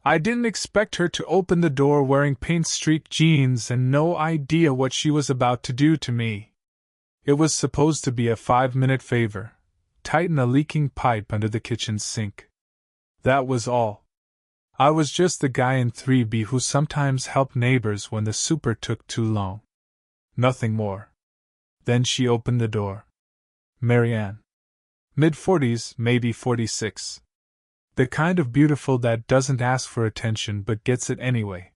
I didn't expect her to open the door wearing paint-streaked jeans and no idea what she was about to do to me. It was supposed to be a 5-minute favor: tighten a leaking pipe under the kitchen sink. That was all. I was just the guy in 3B who sometimes helped neighbors when the super took too long. Nothing more. Then she opened the door. Marianne. Mid-40s, maybe 46. The kind of beautiful that doesn't ask for attention but gets it anyway.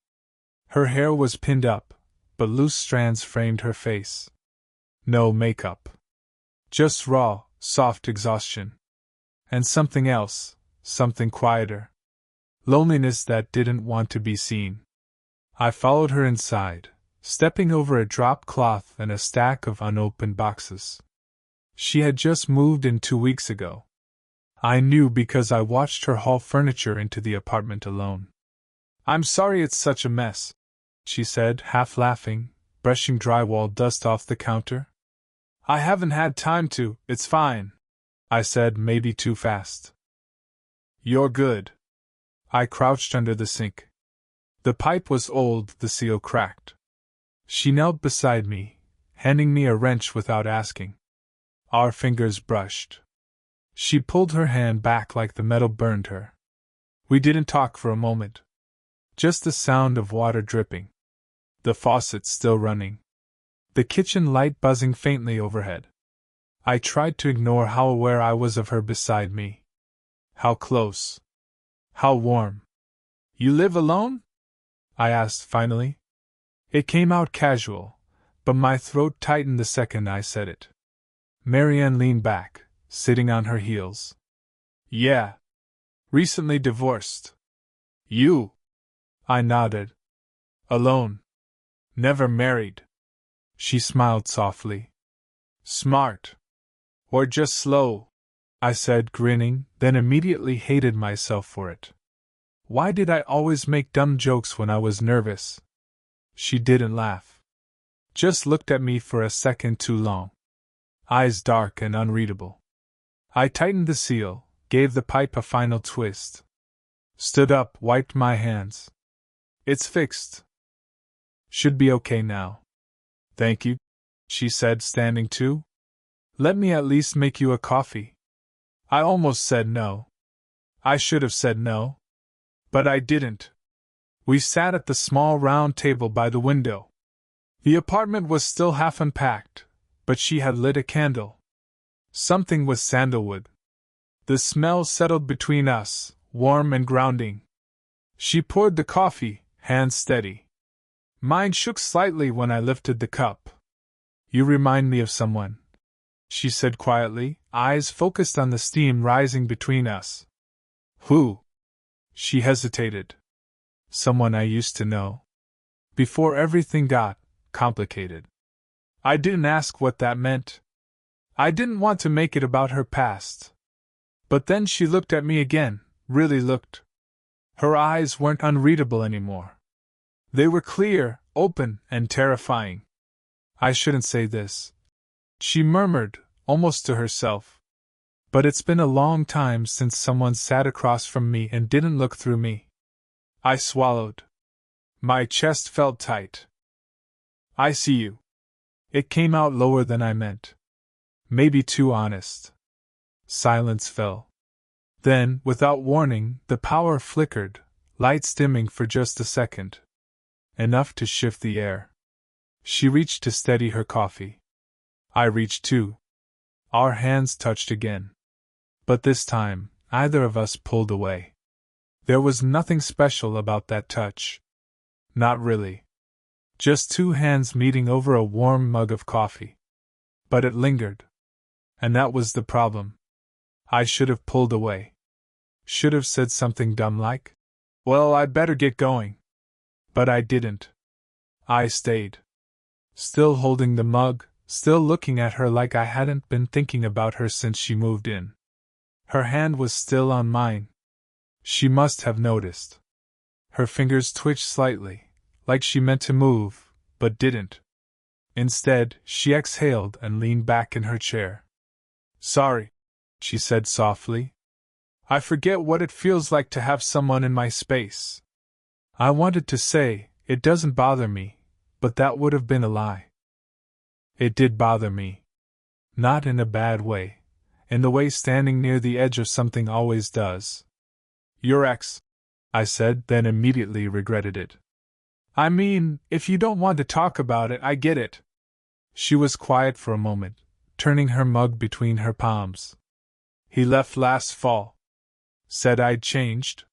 Her hair was pinned up, but loose strands framed her face. No makeup. Just raw, soft exhaustion. And something else, something quieter. Loneliness that didn't want to be seen. I followed her inside, stepping over a drop cloth and a stack of unopened boxes. She had just moved in 2 weeks ago. I knew because I watched her haul furniture into the apartment alone. "I'm sorry it's such a mess," she said, half laughing, brushing drywall dust off the counter. "I haven't had time to." "It's fine," I said, maybe too fast. "You're good." I crouched under the sink. The pipe was old, the seal cracked. She knelt beside me, handing me a wrench without asking. Our fingers brushed. She pulled her hand back like the metal burned her. We didn't talk for a moment. Just the sound of water dripping. The faucet still running. The kitchen light buzzing faintly overhead. I tried to ignore how aware I was of her beside me. How close. How warm. "You live alone?" I asked finally. It came out casual, but my throat tightened the second I said it. Marianne leaned back, sitting on her heels. "Yeah. Recently divorced." "You?" I nodded. "Alone. Never married." She smiled softly. "Smart. Or just slow," I said, grinning, then immediately hated myself for it. Why did I always make dumb jokes when I was nervous? She didn't laugh. Just looked at me for a second too long. Eyes dark and unreadable. I tightened the seal, gave the pipe a final twist. Stood up, wiped my hands. "It's fixed. Should be okay now." "Thank you," she said, standing too. "Let me at least make you a coffee." I almost said no. I should have said no. But I didn't. We sat at the small round table by the window. The apartment was still half unpacked, but she had lit a candle. Something with sandalwood. The smell settled between us, warm and grounding. She poured the coffee, hands steady. Mine shook slightly when I lifted the cup. "You remind me of someone," she said quietly, eyes focused on the steam rising between us. "Who?" She hesitated. "Someone I used to know. Before everything got complicated." I didn't ask what that meant. I didn't want to make it about her past. But then she looked at me again, really looked. Her eyes weren't unreadable anymore. They were clear, open, and terrifying. "I shouldn't say this," she murmured, almost to herself. "But it's been a long time since someone sat across from me and didn't look through me." I swallowed. My chest felt tight. "I see you." It came out lower than I meant. Maybe too honest. Silence fell. Then, without warning, the power flickered, lights dimming for just a second. Enough to shift the air. She reached to steady her coffee. I reached too. Our hands touched again. But this time, neither of us pulled away. There was nothing special about that touch. Not really. Just two hands meeting over a warm mug of coffee. But it lingered. And that was the problem. I should have pulled away. Should have said something dumb like, "Well, I'd better get going." But I didn't. I stayed. Still holding the mug, still looking at her like I hadn't been thinking about her since she moved in. Her hand was still on mine. She must have noticed. Her fingers twitched slightly, like she meant to move, but didn't. Instead, she exhaled and leaned back in her chair. "Sorry," she said softly. I forget what it feels like to have someone in my space. I wanted to say, it doesn't bother me, but that would have been a lie. It did bother me. Not in a bad way, in the way standing near the edge of something always does. Your ex, I said, then immediately regretted it. I mean, if you don't want to talk about it, I get it. She was quiet for a moment, turning her mug between her palms. He left last fall. Said I'd changed.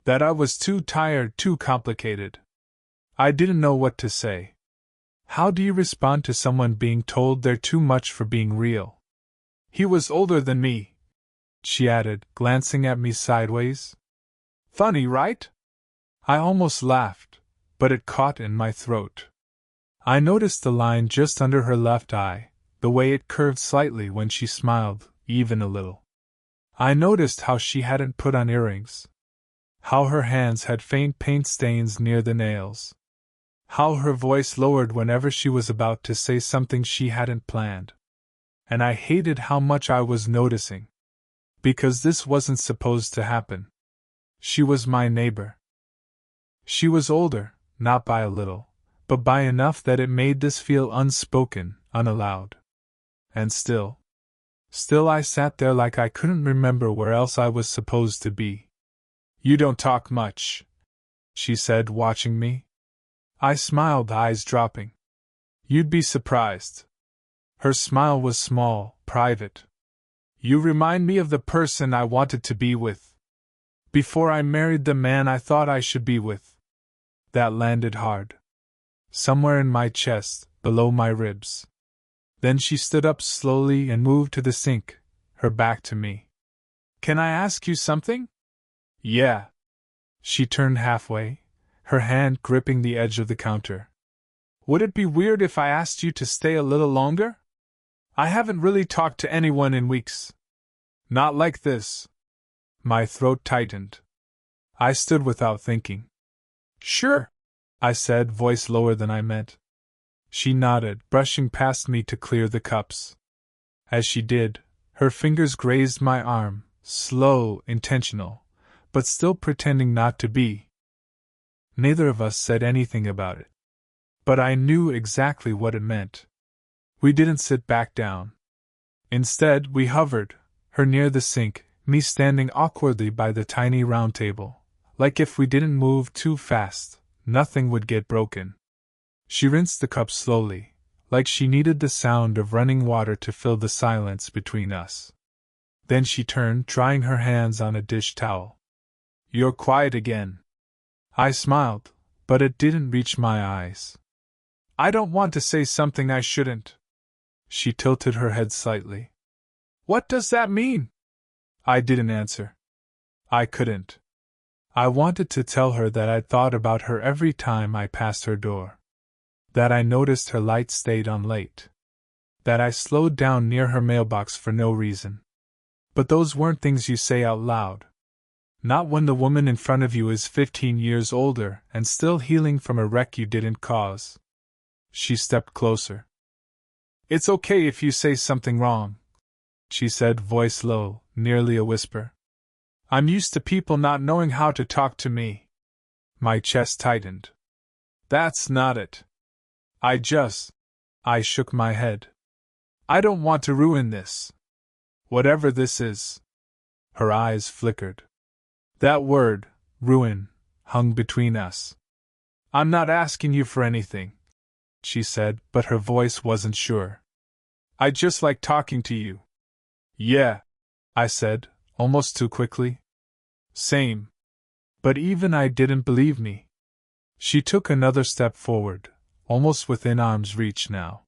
That I was too tired, too complicated. I didn't know what to say. How do you respond to someone being told they're too much for being real? He was older than me, she added, glancing at me sideways. Funny, right? I almost laughed, but it caught in my throat. I noticed the line just under her left eye, the way it curved slightly when she smiled, even a little. I noticed how she hadn't put on earrings. How her hands had faint paint stains near the nails. How her voice lowered whenever she was about to say something she hadn't planned. And I hated how much I was noticing. Because this wasn't supposed to happen. She was my neighbor. She was older, not by a little, but by enough that it made this feel unspoken, unallowed. And still I sat there like I couldn't remember where else I was supposed to be. You don't talk much, she said, watching me. I smiled, eyes dropping. You'd be surprised. Her smile was small, private. You remind me of the person I wanted to be with. Before I married the man I thought I should be with. That landed hard. Somewhere in my chest, below my ribs. Then she stood up slowly and moved to the sink, her back to me. Can I ask you something? Yeah. She turned halfway, her hand gripping the edge of the counter. Would it be weird if I asked you to stay a little longer? I haven't really talked to anyone in weeks. Not like this. My throat tightened. I stood without thinking. Sure, I said, voice lower than I meant. She nodded, brushing past me to clear the cups. As she did, her fingers grazed my arm, slow, intentional, but still pretending not to be. Neither of us said anything about it. But I knew exactly what it meant. We didn't sit back down. Instead, we hovered, her near the sink, me standing awkwardly by the tiny round table, like if we didn't move too fast, nothing would get broken. She rinsed the cup slowly, like she needed the sound of running water to fill the silence between us. Then she turned, drying her hands on a dish towel. You're quiet again. I smiled, but it didn't reach my eyes. I don't want to say something I shouldn't. She tilted her head slightly. What does that mean? I didn't answer. I couldn't. I wanted to tell her that I'd thought about her every time I passed her door. That I noticed her light stayed on late. That I slowed down near her mailbox for no reason. But those weren't things you say out loud. Not when the woman in front of you is 15 years older and still healing from a wreck you didn't cause. She stepped closer. It's okay if you say something wrong, she said, voice low, nearly a whisper. I'm used to people not knowing how to talk to me. My chest tightened. That's not it. I shook my head. I don't want to ruin this. Whatever this is. Her eyes flickered. That word, ruin, hung between us. I'm not asking you for anything, she said, but her voice wasn't sure. I just like talking to you. Yeah, I said, almost too quickly. Same. But even I didn't believe me. She took another step forward, almost within arm's reach now.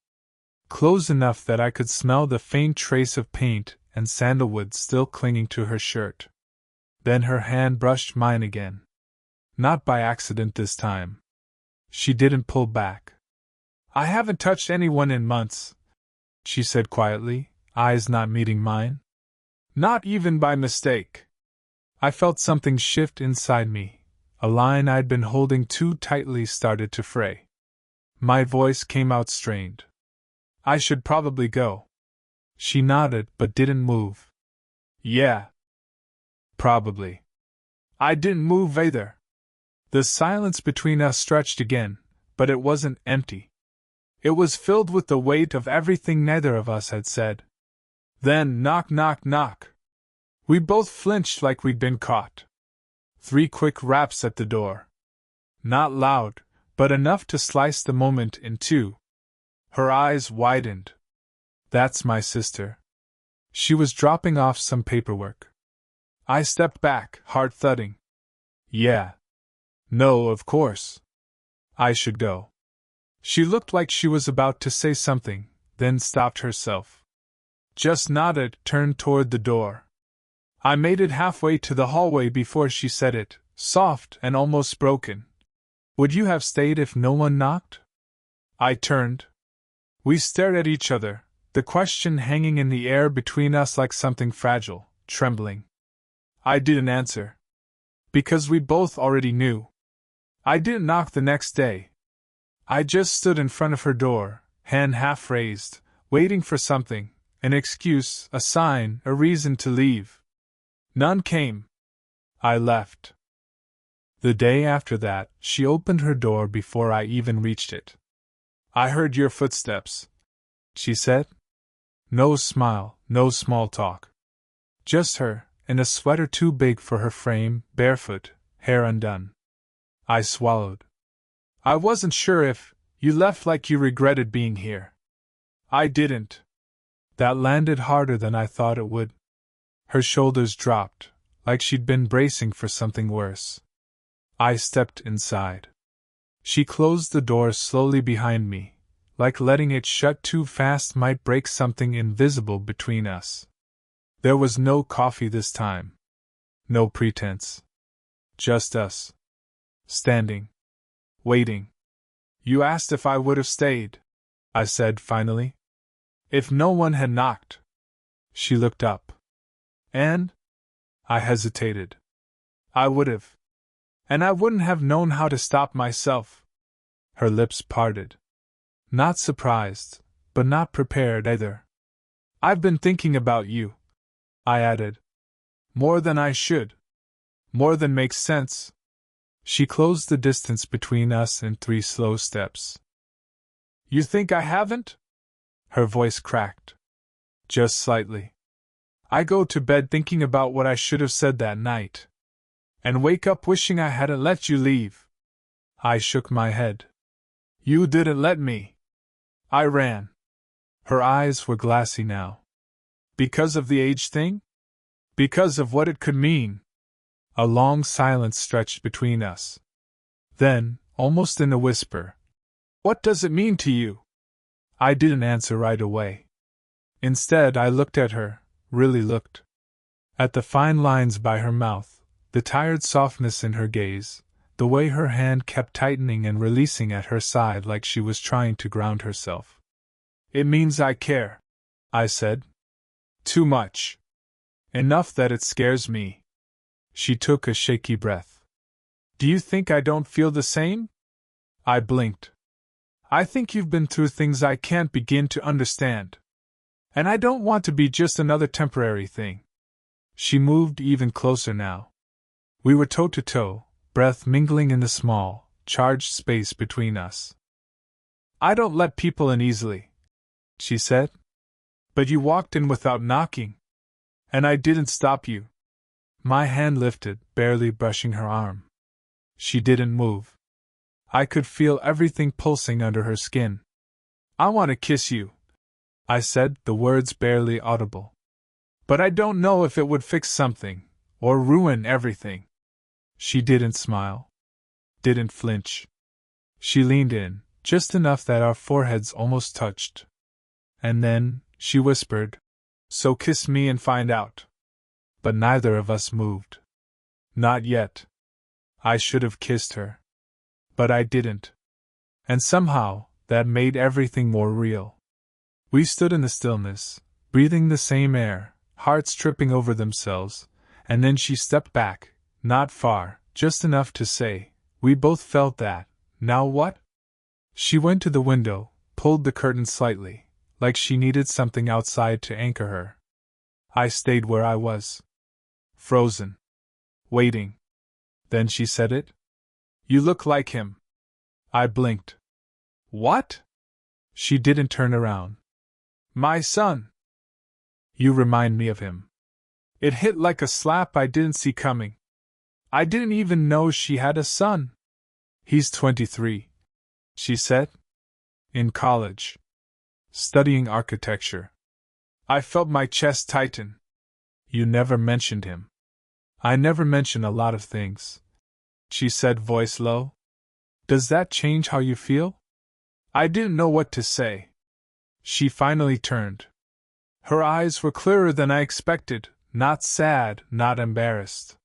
Close enough that I could smell the faint trace of paint and sandalwood still clinging to her shirt. Then her hand brushed mine again. Not by accident this time. She didn't pull back. I haven't touched anyone in months, she said quietly, eyes not meeting mine. Not even by mistake. I felt something shift inside me. A line I'd been holding too tightly started to fray. My voice came out strained. I should probably go. She nodded but didn't move. Yeah. Probably. I didn't move either. The silence between us stretched again, but it wasn't empty. It was filled with the weight of everything neither of us had said. Then knock, knock, knock. We both flinched like we'd been caught. 3 quick raps at the door. Not loud, but enough to slice the moment in two. Her eyes widened. That's my sister. She was dropping off some paperwork. I stepped back, heart thudding. Yeah. No, of course. I should go. She looked like she was about to say something, then stopped herself. Just nodded, turned toward the door. I made it halfway to the hallway before she said it, soft and almost broken. Would you have stayed if no one knocked? I turned. We stared at each other, the question hanging in the air between us like something fragile, trembling. I didn't answer. Because we both already knew. I didn't knock the next day. I just stood in front of her door, hand half raised, waiting for something, an excuse, a sign, a reason to leave. None came. I left. The day after that, she opened her door before I even reached it. I heard your footsteps, she said. No smile, no small talk. Just her, in a sweater too big for her frame, barefoot, hair undone. I swallowed. I wasn't sure if you left like you regretted being here. I didn't. That landed harder than I thought it would. Her shoulders dropped, like she'd been bracing for something worse. I stepped inside. She closed the door slowly behind me, like letting it shut too fast might break something invisible between us. There was no coffee this time. No pretense. Just us. Standing. Waiting. You asked if I would have stayed, I said finally. If no one had knocked. She looked up. And? I hesitated. I would have. And I wouldn't have known how to stop myself. Her lips parted. Not surprised, but not prepared either. I've been thinking about you, I added. More than I should. More than makes sense. She closed the distance between us in 3 slow steps. You think I haven't? Her voice cracked. Just slightly. I go to bed thinking about what I should have said that night. And wake up wishing I hadn't let you leave. I shook my head. You didn't let me. I ran. Her eyes were glassy now. Because of the age thing? Because of what it could mean. A long silence stretched between us. Then, almost in a whisper, what does it mean to you? I didn't answer right away. Instead, I looked at her, really looked. At the fine lines by her mouth, the tired softness in her gaze, the way her hand kept tightening and releasing at her side like she was trying to ground herself. It means I care, I said. Too much. Enough that it scares me. She took a shaky breath. Do you think I don't feel the same? I blinked. I think you've been through things I can't begin to understand. And I don't want to be just another temporary thing. She moved even closer now. We were toe to toe, breath mingling in the small, charged space between us. I don't let people in easily, she said. But you walked in without knocking. And I didn't stop you. My hand lifted, barely brushing her arm. She didn't move. I could feel everything pulsing under her skin. I want to kiss you, I said, the words barely audible. But I don't know if it would fix something, or ruin everything. She didn't smile. Didn't flinch. She leaned in, just enough that our foreheads almost touched. And then, she whispered, so kiss me and find out. But neither of us moved. Not yet. I should have kissed her. But I didn't. And somehow, that made everything more real. We stood in the stillness, breathing the same air, hearts tripping over themselves, and then she stepped back, not far, just enough to say, we both felt that, now what? She went to the window, pulled the curtain slightly, like she needed something outside to anchor her. I stayed where I was. Frozen. Waiting. Then she said it. You look like him. I blinked. What? She didn't turn around. My son. You remind me of him. It hit like a slap I didn't see coming. I didn't even know she had a son. He's 23, she said. In college. Studying architecture. I felt my chest tighten. You never mentioned him. I never mention a lot of things, she said, voice low. Does that change how you feel? I didn't know what to say. She finally turned. Her eyes were clearer than I expected, not sad, not embarrassed.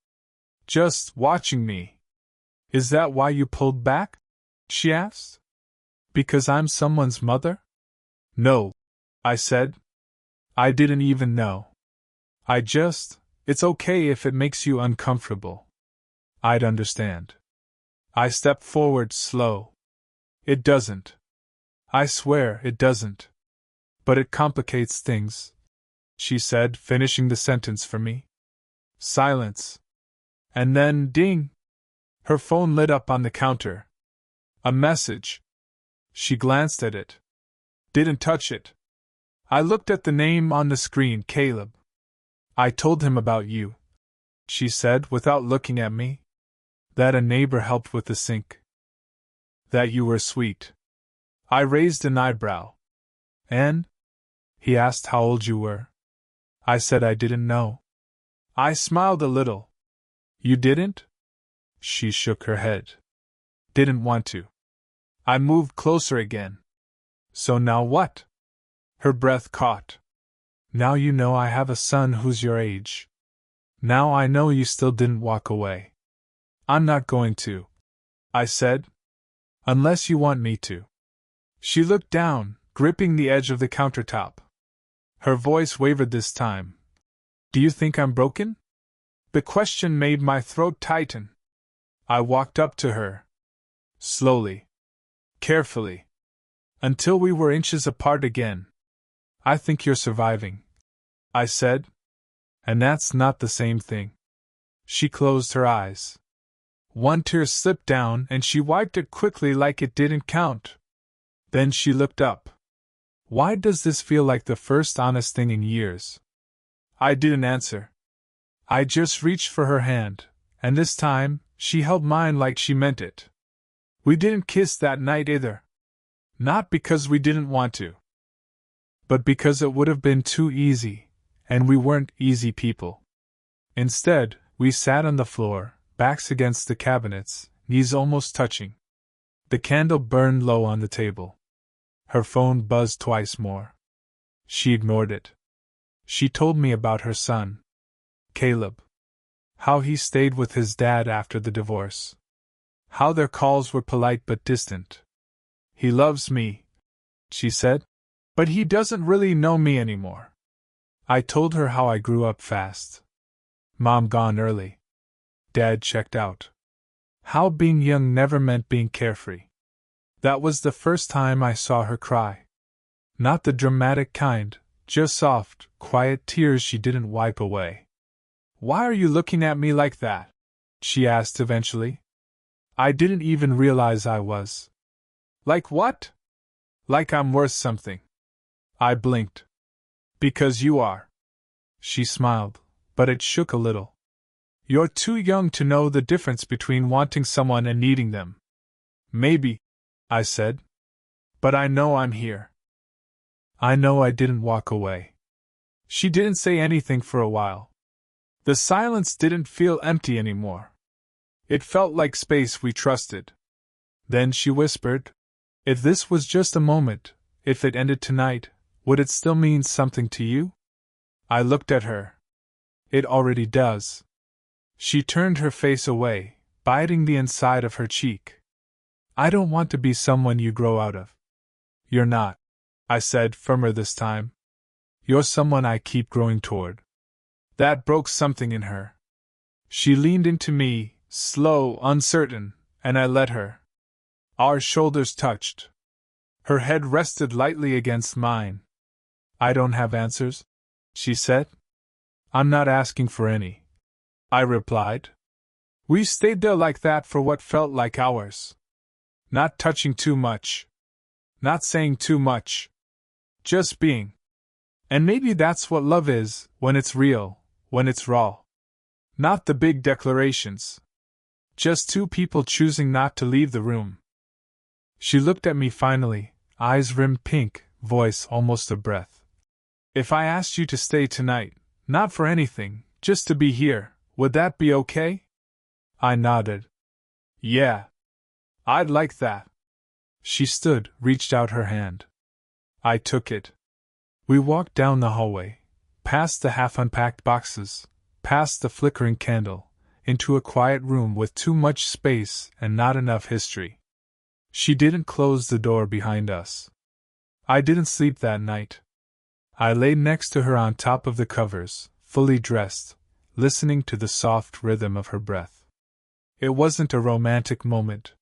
Just watching me. Is that why you pulled back? She asked. Because I'm someone's mother? No, I said. I didn't even know. It's okay if it makes you uncomfortable. I'd understand. I stepped forward slow. It doesn't. I swear it doesn't. But it complicates things, she said, finishing the sentence for me. Silence. And then, ding! Her phone lit up on the counter. A message. She glanced at it. Didn't touch it. I looked at the name on the screen, Caleb. I told him about you, she said without looking at me. That a neighbor helped with the sink. That you were sweet. I raised an eyebrow. And? He asked how old you were. I said I didn't know. I smiled a little. You didn't? She shook her head. Didn't want to. I moved closer again. So now what? Her breath caught. Now you know I have a son who's your age. Now I know you still didn't walk away. I'm not going to, I said. Unless you want me to. She looked down, gripping the edge of the countertop. Her voice wavered this time. Do you think I'm broken? The question made my throat tighten. I walked up to her. Slowly. Carefully. Until we were inches apart again. I think you're surviving, I said. And that's not the same thing. She closed her eyes. One tear slipped down and she wiped it quickly like it didn't count. Then she looked up. Why does this feel like the first honest thing in years? I didn't answer. I just reached for her hand, and this time, she held mine like she meant it. We didn't kiss that night either. Not because we didn't want to. But because it would have been too easy, and we weren't easy people. Instead, we sat on the floor, backs against the cabinets, knees almost touching. The candle burned low on the table. Her phone buzzed twice more. She ignored it. She told me about her son, Caleb. How he stayed with his dad after the divorce. How their calls were polite but distant. He loves me, she said. But he doesn't really know me anymore. I told her how I grew up fast. Mom gone early. Dad checked out. How being young never meant being carefree. That was the first time I saw her cry. Not the dramatic kind, just soft, quiet tears she didn't wipe away. Why are you looking at me like that? She asked eventually. I didn't even realize I was. Like what? Like I'm worth something. I blinked. Because you are. She smiled, but it shook a little. You're too young to know the difference between wanting someone and needing them. Maybe, I said. But I know I'm here. I know I didn't walk away. She didn't say anything for a while. The silence didn't feel empty anymore. It felt like space we trusted. Then she whispered, if this was just a moment, if it ended tonight, would it still mean something to you? I looked at her. It already does. She turned her face away, biting the inside of her cheek. I don't want to be someone you grow out of. You're not, I said, firmer this time. You're someone I keep growing toward. That broke something in her. She leaned into me, slow, uncertain, and I let her. Our shoulders touched. Her head rested lightly against mine. I don't have answers, she said. I'm not asking for any, I replied. We stayed there like that for what felt like hours. Not touching too much. Not saying too much. Just being. And maybe that's what love is, when it's real, when it's raw. Not the big declarations. Just two people choosing not to leave the room. She looked at me finally, eyes rimmed pink, voice almost a breath. If I asked you to stay tonight, not for anything, just to be here, would that be okay? I nodded. Yeah. I'd like that. She stood, reached out her hand. I took it. We walked down the hallway, past the half-unpacked boxes, past the flickering candle, into a quiet room with too much space and not enough history. She didn't close the door behind us. I didn't sleep that night. I lay next to her on top of the covers, fully dressed, listening to the soft rhythm of her breath. It wasn't a romantic moment.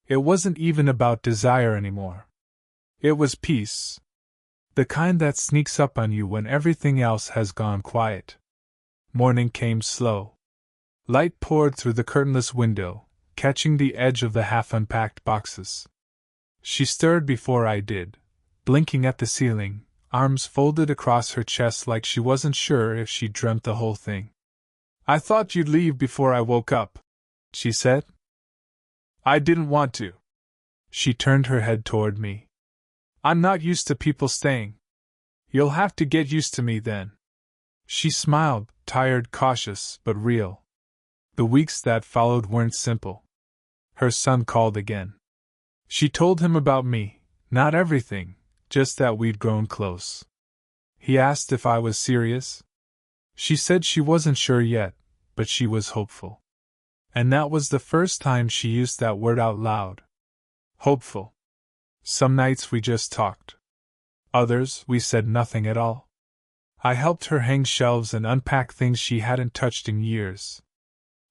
It wasn't even about desire anymore. It was peace. The kind that sneaks up on you when everything else has gone quiet. Morning came slow. Light poured through the curtainless window, catching the edge of the half-unpacked boxes. She stirred before I did, blinking at the ceiling, arms folded across her chest like she wasn't sure if she'd dreamt the whole thing. I thought you'd leave before I woke up, she said. I didn't want to. She turned her head toward me. I'm not used to people staying. You'll have to get used to me then. She smiled, tired, cautious, but real. The weeks that followed weren't simple. Her son called again. She told him about me, not everything, just that we'd grown close. He asked if I was serious. She said she wasn't sure yet, but she was hopeful. And that was the first time she used that word out loud. Hopeful. Some nights we just talked. Others, we said nothing at all. I helped her hang shelves and unpack things she hadn't touched in years.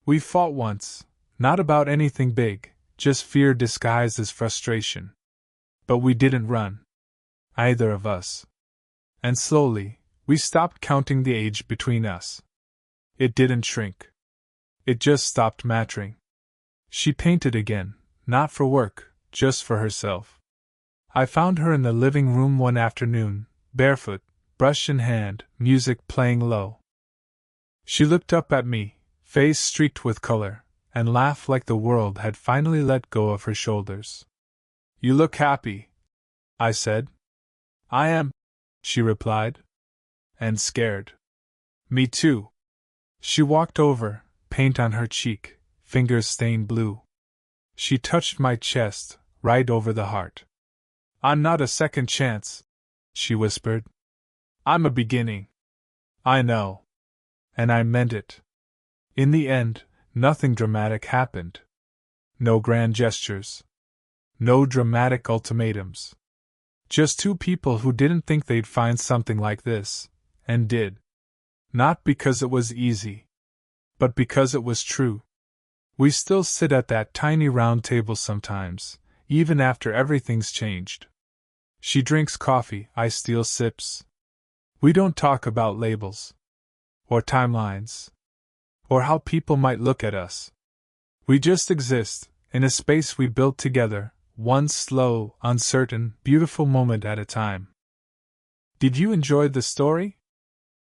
We fought once, not about anything big, just fear disguised as frustration. But we didn't run. Either of us. And slowly, we stopped counting the age between us. It didn't shrink. It just stopped mattering. She painted again, not for work, just for herself. I found her in the living room one afternoon, barefoot, brush in hand, music playing low. She looked up at me, face streaked with color, and laughed like the world had finally let go of her shoulders. You look happy, I said. I am, she replied. And scared. Me too. She walked over, paint on her cheek, fingers stained blue. She touched my chest, right over the heart. I'm not a second chance, she whispered. I'm a beginning. I know. And I meant it. In the end, nothing dramatic happened. No grand gestures. No dramatic ultimatums. Just two people who didn't think they'd find something like this, and did. Not because it was easy, but because it was true. We still sit at that tiny round table sometimes, even after everything's changed. She drinks coffee, I steal sips. We don't talk about labels, or timelines, or how people might look at us. We just exist, in a space we built together, one slow, uncertain, beautiful moment at a time. Did you enjoy the story?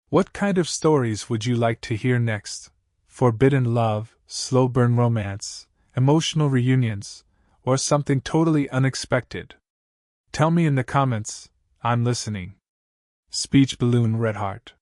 What kind of stories would you like to hear next? Forbidden love, slow burn romance, emotional reunions, or something totally unexpected? Tell me in the comments. I'm listening. Speech Balloon Red Heart.